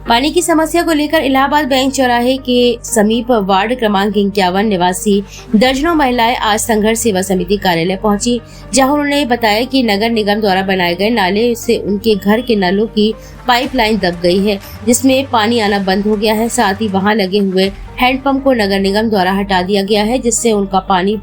पानी की समस्या को लेकर इलाहाबाद बैंक चौराहे के समीप वार्ड क्रमांक 51 निवासी दर्जनों महिलाएं आज संघर्ष सेवा समिति कार्यालय पहुंची, जहां उन्होंने बताया कि नगर निगम द्वारा बनाए गए नाले से उनके घर के नलों की पाइपलाइन दब गई है, जिसमें पानी आना बंद हो गया है। साथ ही वहां लगे हुए हैंडपंप को नगर निगम द्वारा हटा दिया गया है, जिससे उनका पानी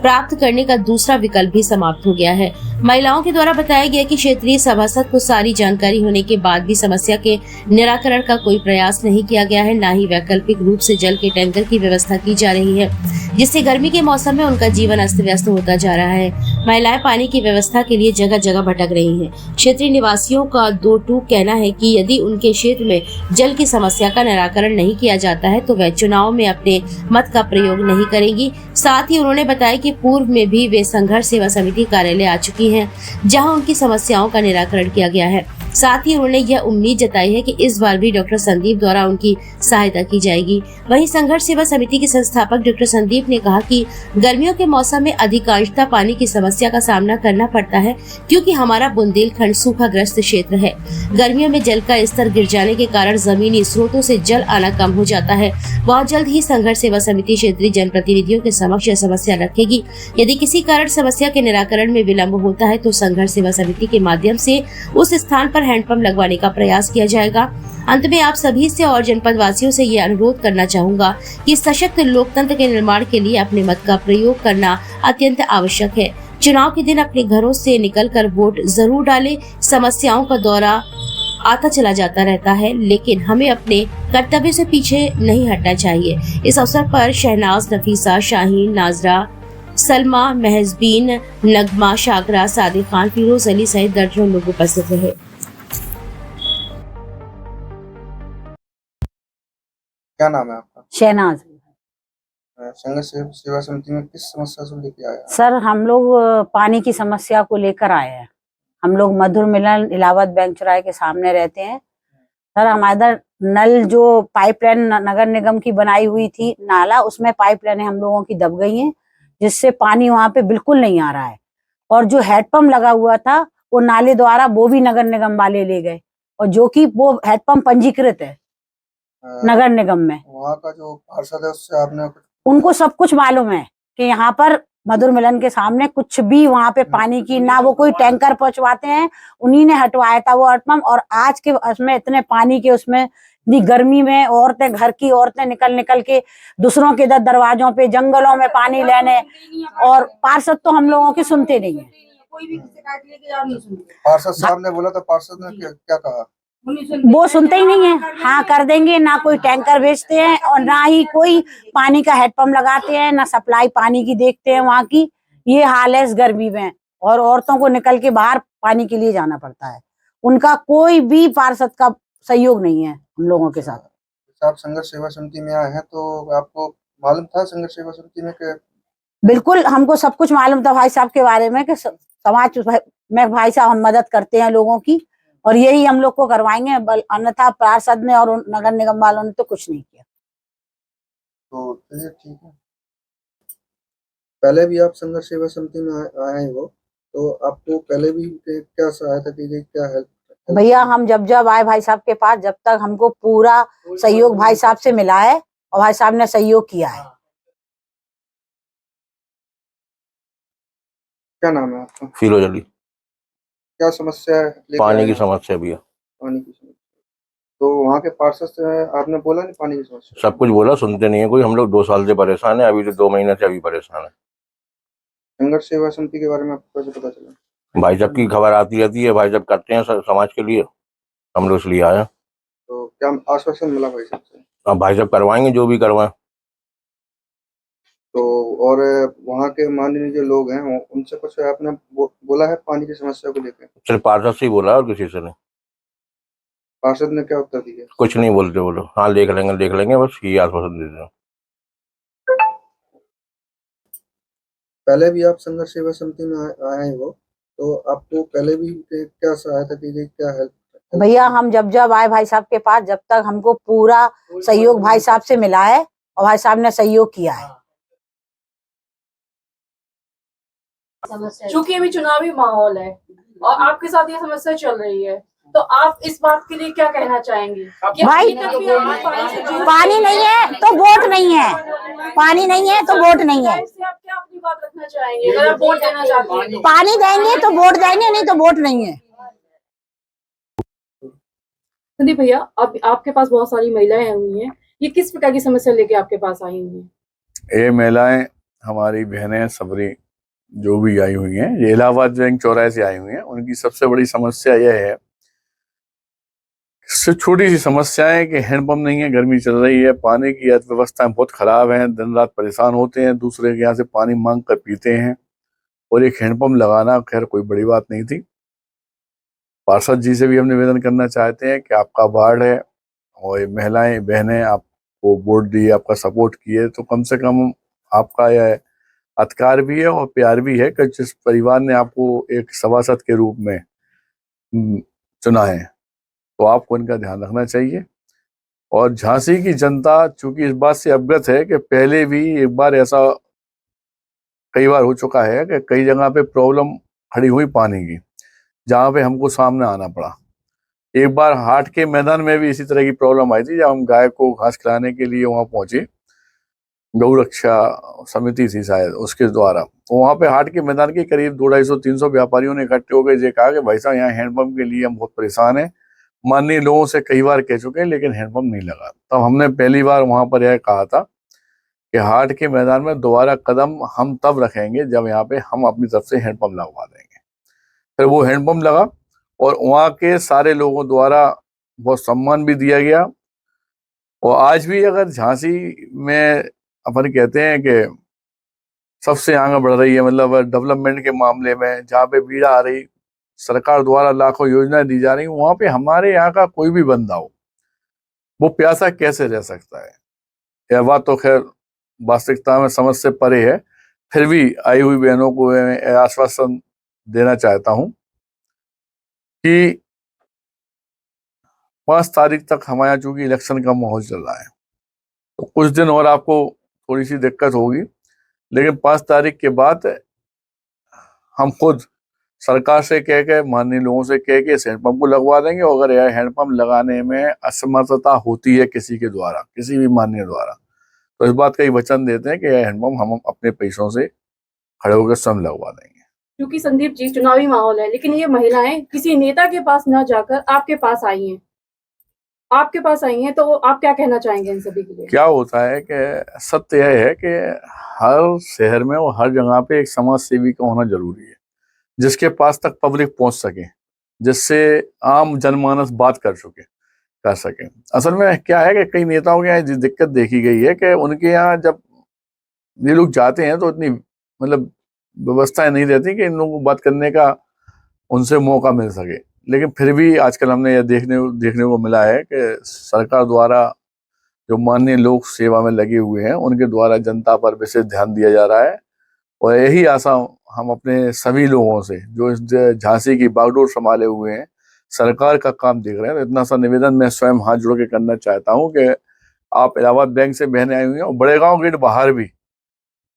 प्राप्त करने का दूसरा विकल्प भी समाप्त हो गया है। महिलाओं के द्वारा बताया गया कि क्षेत्रीय सभासद को सारी जानकारी होने के बाद भी समस्या के निराकरण का कोई प्रयास नहीं किया गया है, न ही वैकल्पिक रूप से जल के टैंकर की व्यवस्था की जा रही है, जिससे गर्मी के मौसम में उनका जीवन अस्त व्यस्त होता जा रहा है। महिलाएं पानी की व्यवस्था के लिए जगह जगह भटक रही हैं। क्षेत्रीय निवासियों का दो टूक कहना है कि यदि उनके क्षेत्र में जल की समस्या का निराकरण नहीं किया जाता है तो वह चुनाव में अपने मत का प्रयोग नहीं करेंगी। साथ ही उन्होंने बताया कि पूर्व में भी वे संघर्ष सेवा समिति कार्यालय आ चुकी हैं, जहां उनकी समस्याओं का निराकरण किया गया है। साथ ही उन्होंने यह उम्मीद जताई है कि इस बार भी डॉक्टर संदीप द्वारा उनकी सहायता की जाएगी। वहीं संघर्ष सेवा समिति के संस्थापक डॉक्टर संदीप ने कहा कि गर्मियों के मौसम में अधिकांशतः पानी की समस्या का सामना करना पड़ता है, क्योंकि हमारा बुंदेलखंड सूखाग्रस्त क्षेत्र है। गर्मियों में जल का स्तर गिर जाने के कारण जमीनी स्रोतों से जल आना कम हो जाता है। बहुत जल्द ही संघर्ष सेवा समिति क्षेत्रीय जनप्रतिनिधियों के समक्ष यह समस्या रखेगी। यदि किसी कारण समस्या के निराकरण में विलम्ब होता है तो संघर्ष सेवा समिति के माध्यम से उस स्थान पर हैंडपंप लगवाने का प्रयास किया जाएगा। अंत में आप सभी से और जनपद वासियों से ये अनुरोध करना चाहूंगा कि सशक्त लोकतंत्र के निर्माण के लिए अपने मत का प्रयोग करना अत्यंत आवश्यक है। चुनाव के दिन अपने घरों से निकलकर वोट जरूर डालें। समस्याओं का दौरा आता चला जाता रहता है, लेकिन हमें अपने कर्तव्य से पीछे नहीं हटना चाहिए। इस अवसर पर शहनाज, नफीसा, शाहीन, नाजरा, सलमा, महजबीन, नगमा, शाकरा, सादिक खान, फिरोज अली सहित दर्जनों लोग उपस्थित रहे। क्या नाम है आपका? शहनाज। संघर्ष सेवा समिति में किस समस्या से लेके आया? सर, हम लोग पानी की समस्या को लेकर आए हैं। हम लोग मधुर मिलन इलाहाबाद बैंक चौराहे के सामने रहते हैं। सर, हमारे इधर नल जो पाइपलाइन नगर निगम की बनाई हुई थी नाला, उसमें पाइपलाइनें हम लोगों की दब गई हैं, जिससे पानी वहां पे बिल्कुल नहीं आ रहा है। और जो हैंडपंप लगा हुआ था वो नाले द्वारा वो भी नगर निगम वाले ले गए, और जो कि वो हैंडपंप पंजीकृत है नगर निगम में। वहाँ का जो पार्षद है उससे आपने उनको सब कुछ मालूम है कि यहाँ पर मधुर मिलन के सामने कुछ भी वहां पे पानी की ना वो कोई टैंकर पहुंचवाते हैं, उन्हीं ने हटवाया था वो हैंडपंप। और आज के उसमें इतने पानी के उसमें इतनी गर्मी में औरतें, घर की औरतें निकल निकल के दूसरों के दरवाजों पे, जंगलों में पानी लेने, और पार्षद तो हम लोगों की सुनते नहीं है। कोई भी शिकायत लेके जाओ, नहीं सुनते। पार्षद साहब ने बोला था, पार्षद ने क्या कहा? वो सुनते ही नहीं है। हाँ कर देंगे, ना कोई टैंकर भेजते हैं और ना ही कोई पानी का हैंडपंप लगाते हैं, ना सप्लाई पानी की देखते हैं वहाँ की। ये हाल है इस गर्मी में, और औरतों को निकल के बाहर पानी के लिए जाना पड़ता है। उनका कोई भी पार्षद का सहयोग नहीं है हम लोगों के साथ। आप संघर्ष सेवा समिति में आए हैं तो आपको मालूम था संघर्ष सेवा समिति में के? बिल्कुल, हमको सब कुछ मालूम था भाई साहब के बारे में कि समाज में भाई साहब हम मदद करते हैं लोगों की, और यही हम लोग को करवाएंगे। अन्यथा पार्षद ने और नगर निगम वालों ने तो कुछ नहीं किया। तो चलिए ठीक है। पहले भी आप संघर्ष सेवा समिति में आए हो, तो आपको पहले भी क्या सहायता की गई, क्या हेल्प? भैया, हम जब आए भाई साहब के पास, जब तक हमको पूरा सहयोग भाई साहब से मिला है और भाई साहब ने सहयोग किया है। क्या नाम है आपका? फिरोज अली। क्या समस्या है? पानी की समस्या भैया। पानी की समस्या। तो वहाँ के पार्षद से आपने बोला नहीं पानी की समस्या? सब कुछ बोला, सुनते नहीं है कोई। हम लोग 2 साल से परेशान है, अभी तो 2 महीने से अभी परेशान है। संघर्ष सेवा समिति के बारे में आपको कैसे पता चला? भाई साहब की खबर आती रहती है, भाई साहब करते हैं समाज के लिए, हम लोग इसलिए आए। तो क्या आश्वासन मिला भाई साहब से? अब भाई साहब करवाएंगे जो भी करवाएं। तो और वहाँ के माननीय जो लोग हैं उनसे कुछ आपने बोला है पानी की समस्या को लेकर? सिर्फ पार्षद से ही बोला और किसी से नहीं। पार्षद ने क्या उत्तर दिया? कुछ नहीं बोलते वो लोग। हाँ देख लेंगे, बस ये आश्वासन देते हैं। पहले भी आप संघर्ष सेवा समिति में आए हो, तो आपको पहले भी क्या सहायता की गई, क्या हेल्प? भैया, हम जब आए भाई साहब के पास, जब तक हमको पूरा सहयोग भाई साहब से मिला है और भाई साहब ने सहयोग किया है। चूंकि अभी चुनावी माहौल है और आपके साथ ये समस्या चल रही है, तो आप इस बात के लिए क्या कहना चाहेंगे कि भाई, अभी तक भी आप पानी से जूझ पानी नहीं है तो वोट नहीं है, पानी नहीं है तो वोट नहीं है। से आप क्या अपनी बात रखना चाहेंगे अगर आप वोट देना चाहते हैं तो? पानी देंगे तो वोट देंगे, नहीं तो वोट नहीं है। संदीप भैया, अब आपके पास बहुत सारी महिलाएं आई हुई हैं, ये किस प्रकार की समस्या लेके आपके पास आई हुई हैं? ये महिलाएं हमारी बहनें सबरी जो भी आई हुई हैं, ये इलाहाबाद बैंक चौराहे से आई हुई हैं। उनकी सबसे बड़ी समस्या यह है, छोटी सी समस्या है कि हैंडपंप नहीं है, गर्मी चल रही है, पानी की अर्थव्यवस्था बहुत खराब है, दिन रात परेशान होते हैं, दूसरे के यहाँ से पानी मांग कर पीते हैं। और एक हैंडपंप लगाना खैर कोई बड़ी बात नहीं थी। पार्षद जी से भी हम निवेदन करना चाहते हैं कि आपका वार्ड है और ये महिलाएं बहनें आपको वोट दिए, आपका सपोर्ट किए, तो कम से कम आपका यह अधिकार भी है और प्यार भी है कि जिस परिवार ने आपको एक सभासद के रूप में चुना है, तो आपको इनका ध्यान रखना चाहिए। और झांसी की जनता चूंकि इस बात से अवगत है कि पहले भी एक बार ऐसा कई बार हो चुका है कि कई जगह पे प्रॉब्लम खड़ी हुई पानी की, जहाँ पे हमको सामने आना पड़ा। एक बार हाट के मैदान में भी इसी तरह की प्रॉब्लम आई थी, जब हम गाय को घास खिलाने के लिए वहां पहुंचे, गौ रक्षा समिति थी शायद उसके द्वारा, तो वहां पे हाट के मैदान के करीब 200-250 व्यापारियों ने इकट्ठे होकर ये कहा कि भाई साहब यहाँ हैंडपंप के लिए हम बहुत परेशान हैं, माननीय लोगों से कई बार कह चुके हैं लेकिन हैंडपंप नहीं लगा। तब हमने पहली बार वहां पर यह कहा था कि हाट के मैदान में दोबारा कदम हम तब रखेंगे जब यहाँ पे हम अपनी तरफ से हैंडपंप लगवा देंगे। फिर वो हैंडपंप लगा और वहाँ के सारे लोगों द्वारा बहुत सम्मान भी दिया गया। और आज भी अगर झांसी में अपन कहते हैं कि सबसे आगे बढ़ रही है, मतलब डेवलपमेंट के मामले में, जहाँ पे भीड़ आ रही, सरकार द्वारा लाखों योजनाएं दी जा रही, वहां पे हमारे यहाँ का कोई भी बंदा हो वो प्यासा कैसे रह सकता है? यह बात तो खैर वास्तविकता में समझ से परे है। फिर भी आई हुई बहनों को मैं आश्वासन देना चाहता हूं कि 5 तारीख तक हमारे यहाँ चूंकि इलेक्शन का माहौल चल रहा है, तो कुछ दिन और आपको थोड़ी सी दिक्कत होगी, लेकिन 5 तारीख के बाद हम खुद सरकार से कह के, माननीय लोगों से कह के इस हैंडपंप को लगवा देंगे। और अगर यह हैंडपंप लगाने में असमर्थता होती है किसी के द्वारा, किसी भी माननीय द्वारा, तो इस बात का ही वचन देते हैं कि यह हैंडपंप हम अपने पैसों से खड़े होकर स्वयं लगवा देंगे। क्योंकि संदीप जी, चुनावी माहौल है, लेकिन ये महिलाएं किसी नेता के पास न जाकर आपके पास आई हैं, तो आप क्या कहना चाहेंगे इन सभी के लिए? क्या होता है कि सत्य यह है कि हर शहर में और हर जगह पे एक समाज सेवी का होना जरूरी है, जिसके पास तक पब्लिक पहुंच सके, जिससे आम जनमानस बात कर सके। असल में क्या है कि कई नेताओं के यहाँ जिस दिक्कत देखी गई है कि उनके यहाँ जब ये लोग जाते हैं तो इतनी मतलब व्यवस्थाएं नहीं रहती कि इन लोगों को बात करने का उनसे मौका मिल सके। लेकिन फिर भी आजकल हमने यह देखने को मिला है कि सरकार द्वारा जो माननीय लोग सेवा में लगे हुए हैं, उनके द्वारा जनता पर विशेष ध्यान दिया जा रहा है। और यही आशा हम अपने सभी लोगों से जो इस झांसी की बागडोर संभाले हुए हैं, सरकार का काम देख रहे हैं, तो इतना सा निवेदन मैं स्वयं हाथ जोड़ के करना चाहता हूं कि आप इलाहाबाद बैंक से बहने आई हुई हैं और बड़े गांव गेट बाहर भी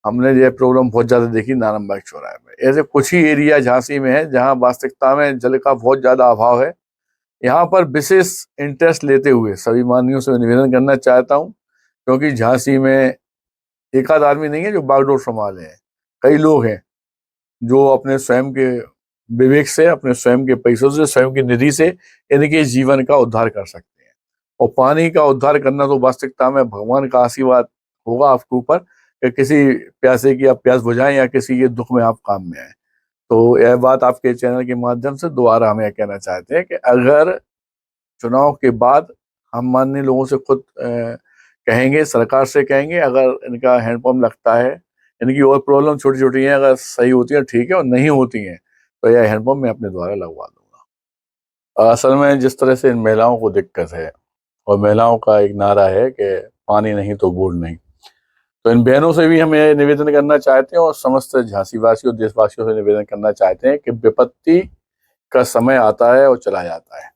हमने ये प्रॉब्लम बहुत ज्यादा देखी नानमबाग चौराहे में। ऐसे कुछ ही एरिया झांसी में है जहां वास्तविकता में जल का बहुत ज्यादा अभाव है। यहाँ पर विशेष इंटरेस्ट लेते हुए सभी माननीयों से निवेदन करना चाहता हूँ, क्योंकि झांसी में एक आध आदमी नहीं है जो बागडोर संभाले हैं, कई लोग हैं जो अपने स्वयं के विवेक से, अपने स्वयं के पैसों से, स्वयं की निधि से इनके जीवन का उद्धार कर सकते हैं। और पानी का उद्धार करना तो वास्तविकता में भगवान का आशीर्वाद होगा आपके ऊपर कि किसी प्यासे की आप प्यास बुझाएं या किसी के दुख में आप काम में आए। तो यह बात आपके चैनल के माध्यम से दोबारा हम यह कहना चाहते हैं कि अगर चुनाव के बाद हम माननीय लोगों से खुद कहेंगे, सरकार से कहेंगे, अगर इनका हैंडपंप लगता है, इनकी और प्रॉब्लम छोटी छोटी हैं, अगर सही होती है ठीक है, और नहीं होती हैं तो यह हैंडपंप मैं अपने द्वारा लगवा दूंगा। असल में जिस तरह से इन महिलाओं को दिक्कत है, और महिलाओं का एक नारा है कि पानी नहीं तो वोट नहीं, तो इन बहनों से भी हम ये निवेदन करना चाहते हैं और समस्त झांसी वासियों, देशवासियों से निवेदन करना चाहते हैं कि विपत्ति का समय आता है और चला जाता है।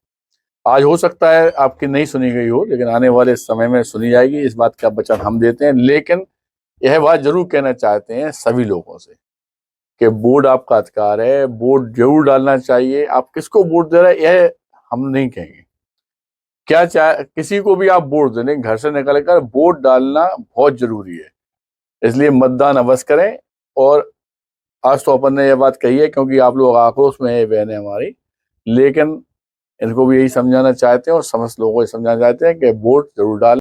आज हो सकता है आपकी नहीं सुनी गई हो, लेकिन आने वाले समय में सुनी जाएगी, इस बात का वचन हम देते हैं। लेकिन यह बात जरूर कहना चाहते हैं सभी लोगों से कि वोट आपका अधिकार है, वोट जरूर डालना चाहिए। आप किसको वोट दे रहे हैं, यह हम नहीं कहेंगे। क्या चाहे किसी को भी आप वोट देने, घर से निकल कर वोट डालना बहुत जरूरी है, इसलिए मतदान अवश्य करें। और आज तो अपन ने यह बात कही है क्योंकि आप लोग आक्रोश में है बहन है हमारी, लेकिन इनको भी यही समझाना चाहते हैं और समस्त लोगों को समझाना चाहते हैं कि वोट जरूर डालें।